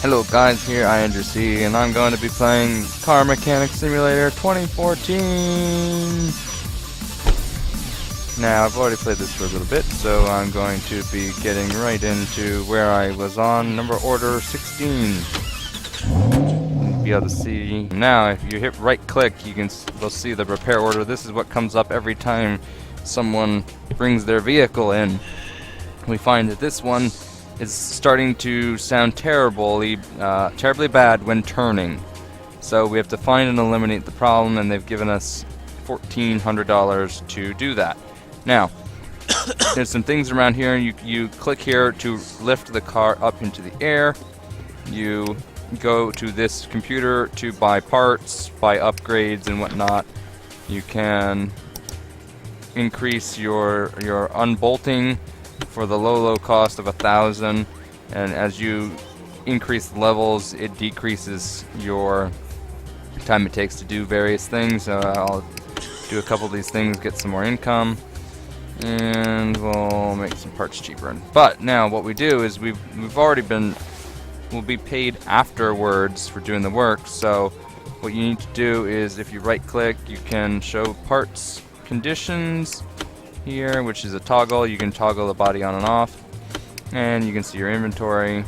Hello guys, here iAndrewC, and I'm going to be playing Car Mechanic Simulator 2014. Now, I've already played this for a little bit, so I'm going to be getting right into where I was on number order 16. You'll be able to see now. If you hit right click, we'll see the repair order. This is what comes up every time someone brings their vehicle in. We find that this one is starting to sound terribly bad when turning. So we have to find and eliminate the problem, and they've given us $1,400 to do that. Now, there's some things around here. You click here to lift the car up into the air. You go to this computer to buy parts, buy upgrades and whatnot. You can increase your unbolting for the low cost of 1,000, and as you increase the levels, it decreases your time it takes to do various things. I'll do a couple of these things, get some more income, and we'll make some parts cheaper. But now what we do is we'll be paid afterwards for doing the work. So what you need to do is, if you right click, you can show parts conditions here, which is a toggle. You can toggle the body on and off, and you can see your inventory.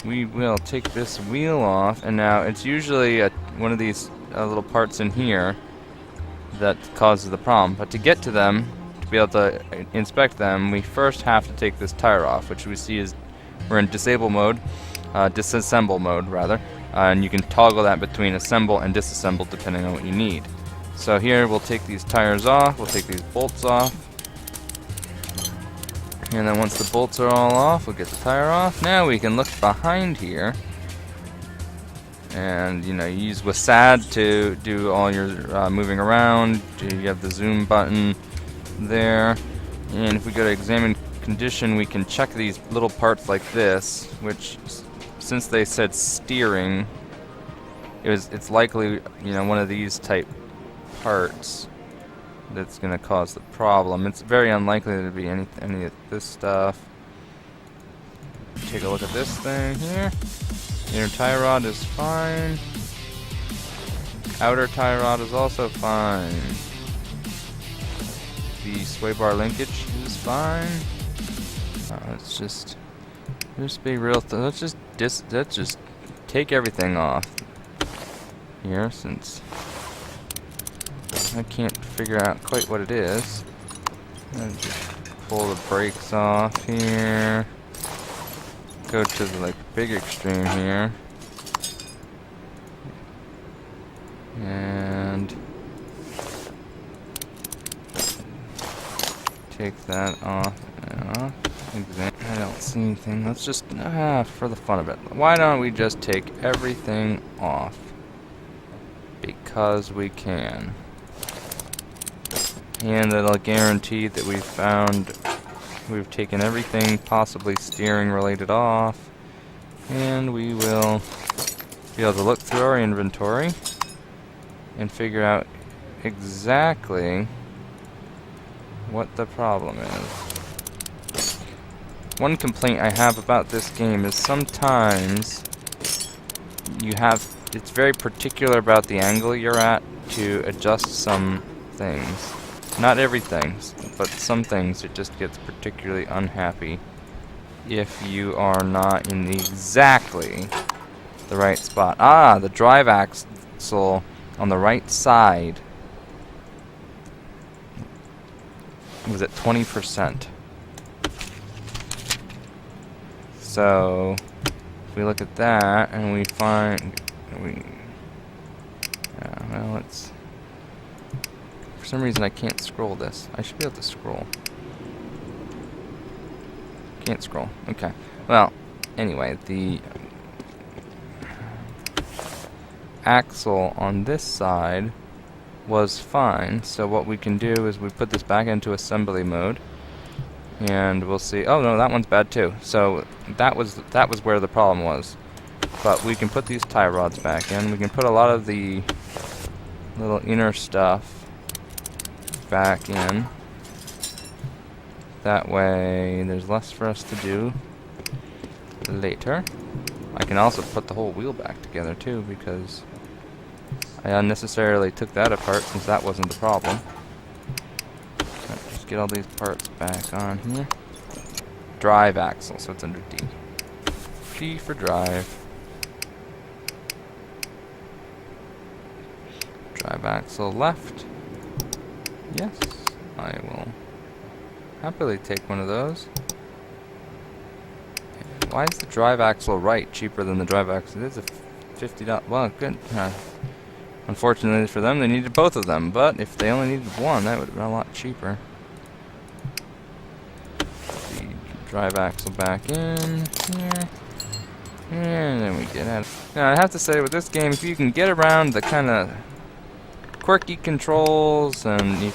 We will take this wheel off, and now it's usually one of these little parts in here that causes the problem. But to get to them, to be able to inspect them, we first have to take this tire off, which we see is we're in disable mode, disassemble mode rather, and you can toggle that between assemble and disassemble depending on what you need. So here we'll take these tires off, we'll take these bolts off, and then once the bolts are all off, we'll get the tire off. Now we can look behind here, and you use WASD to do all your moving around. You have the zoom button there, and if we go to examine condition, we can check these little parts like this, which, since they said steering, it's likely one of these type parts that's going to cause the problem. It's very unlikely to be any of this stuff. Take a look at this thing here. Inner tie rod is fine. Outer tie rod is also fine. The sway bar linkage is fine. Let's just be real. Let's just take everything off here, since I can't figure out quite what it is. I'll just pull the brakes off here. Go to the big extreme here. And take that off. I don't see anything. Let's just, for the fun of it, why don't we just take everything off? Because we can. And that'll guarantee that we've taken everything possibly steering related off, and we will be able to look through our inventory and figure out exactly what the problem is. One complaint I have about this game is sometimes it's very particular about the angle you're at to adjust some things. Not everything, but some things it just gets particularly unhappy if you are not in exactly the right spot. The drive axle on the right side was at 20%. So if we look at that and we find let's. For some reason I can't scroll this. I should be able to scroll. Can't scroll. Okay. Well, anyway, the axle on this side was fine. So what we can do is we put this back into assembly mode, and we'll see. Oh no, that one's bad too. So that was where the problem was. But we can put these tie rods back in. We can put a lot of the little inner stuff back in. That way there's less for us to do later. I can also put the whole wheel back together too, because I unnecessarily took that apart since that wasn't the problem. Right, just get all these parts back on here. Drive axle, so it's under D. D for drive. Drive axle left. Yes, I will happily take one of those. Why is the drive axle right cheaper than the drive axle? It is a $50. Well, good. Unfortunately for them, they needed both of them. But if they only needed one, that would have been a lot cheaper. The drive axle back in here. And then we get out. Now, I have to say, with this game, if you can get around the kind of quirky controls, and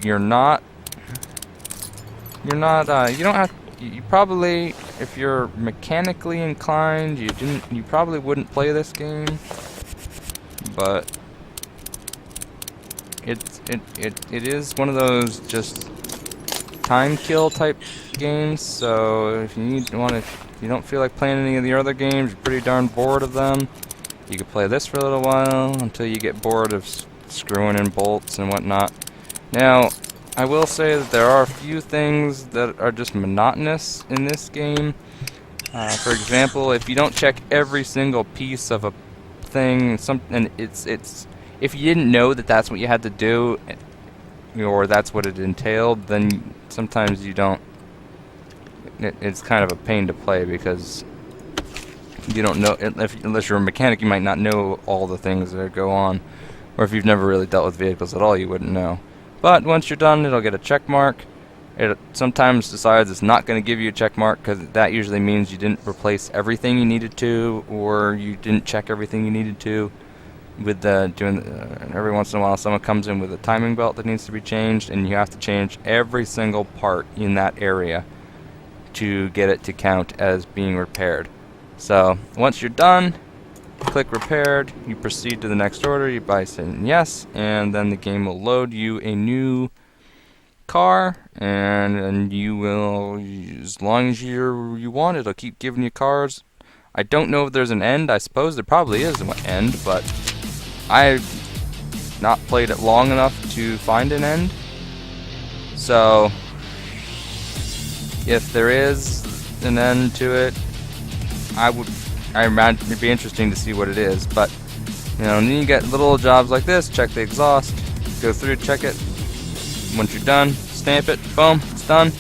you're not, you don't have. You probably, if you're mechanically inclined, you probably wouldn't play this game. But it is one of those just time kill type games. So if you don't feel like playing any of the other games, you're pretty darn bored of them, you could play this for a little while until you get bored of screwing in bolts and whatnot. Now, I will say that there are a few things that are just monotonous in this game. For example, if you don't check every single piece of a thing, if you didn't know that that's what you had to do, or that's what it entailed, then sometimes you don't. It's kind of a pain to play because you don't know. Unless you're a mechanic, you might not know all the things that go on, or if you've never really dealt with vehicles at all, you wouldn't know. But once you're done, it'll get a check mark. It sometimes decides it's not going to give you a check mark because that usually means you didn't replace everything you needed to, or you didn't check everything you needed to. With every once in a while, someone comes in with a timing belt that needs to be changed, and you have to change every single part in that area to get it to count as being repaired. So once you're done, click repaired, you proceed to the next order, you buy saying yes, and then the game will load you a new car, and you will, as long as you want, it'll keep giving you cars. I don't know if there's an end. I suppose there probably is an end, but I've not played it long enough to find an end. So if there is an end to it, I imagine it'd be interesting to see what it is. But and then you get little jobs like this: check the exhaust, go through, check it. Once you're done, stamp it, boom, it's done,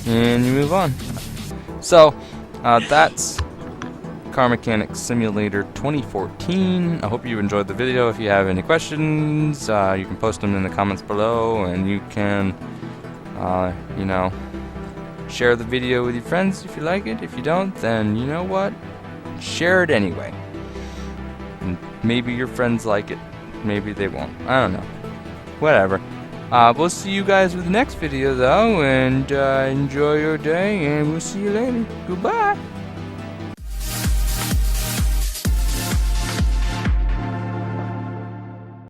and you move on. So that's Car Mechanics Simulator 2014. I hope you enjoyed the video. If you have any questions, you can post them in the comments below, and you can, share the video with your friends if you like it. If you don't, then you know what? Share it anyway. And maybe your friends like it. Maybe they won't. I don't know. Whatever. We'll see you guys with the next video, though, and enjoy your day, and we'll see you later. Goodbye.